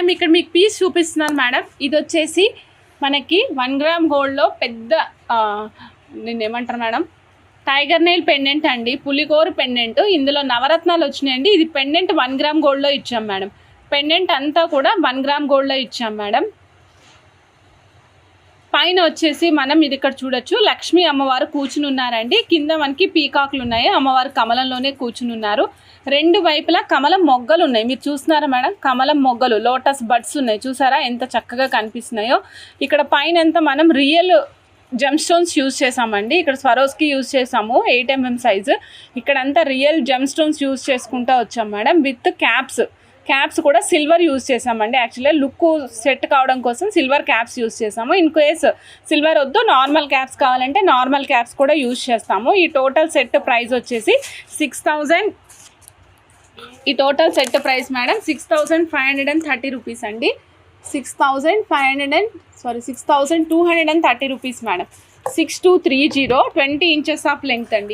Madam ఇక్కడ మీకు piece చూపిస్తున్నాను మేడం. ఇది వచ్చేసి మనకి 1 గ్రామ్ గోల్డ్లో పెద్ద ఏమంటారు మేడం, టైగర్ నెయిల్ పెండెంట్ అండి, పులిగోరు పెండెంట్. ఇందులో నవరత్నాలు వచ్చినాయండి. ఇది పెండెంట్ 1 గ్రామ్ గోల్డ్లో ఇచ్చాం మేడం. పెండెంట్ అంతా కూడా 1 గ్రామ్ గోల్డ్లో ఇచ్చాం మేడం. పైన వచ్చేసి మనం ఇది ఇక్కడ చూడొచ్చు, లక్ష్మీ అమ్మవారు కూర్చుని ఉన్నారండి. కింద మనకి పీకాకులు ఉన్నాయి, అమ్మవారు కమలంలోనే కూర్చుని ఉన్నారు. 2 వైపులా కమలం మొగ్గలు ఉన్నాయి, మీరు చూస్తున్నారా మేడం? కమలం మొగ్గలు, లోటస్ బడ్స్ ఉన్నాయి, చూసారా ఎంత చక్కగా కనిపిస్తున్నాయో. ఇక్కడ పైన అంతా మనం రియల్ జెమ్ స్టోన్స్ యూజ్ చేసామండి. ఇక్కడ స్వరోస్కి యూజ్ చేసాము 8 mm సైజు. ఇక్కడంతా రియల్ జెమ్ స్టోన్స్ యూజ్ చేసుకుంటూ వచ్చాం మేడం. విత్ క్యాప్స్ కూడా సిల్వర్ యూజ్ చేసామండి. యాక్చువల్గా లుక్ సెట్ కావడం కోసం సిల్వర్ క్యాప్స్ యూజ్ చేసాము. ఇన్ కేస్ సిల్వర్ వద్దు, నార్మల్ క్యాప్స్ కావాలంటే నార్మల్ క్యాప్స్ కూడా యూజ్ చేస్తాము. ఈ టోటల్ సెట్ ప్రైస్ వచ్చేసి 6000. ఈ total set price madam 6530 rupees అండి. 6230 rupees madam. 6230, 20 inches of length అండి.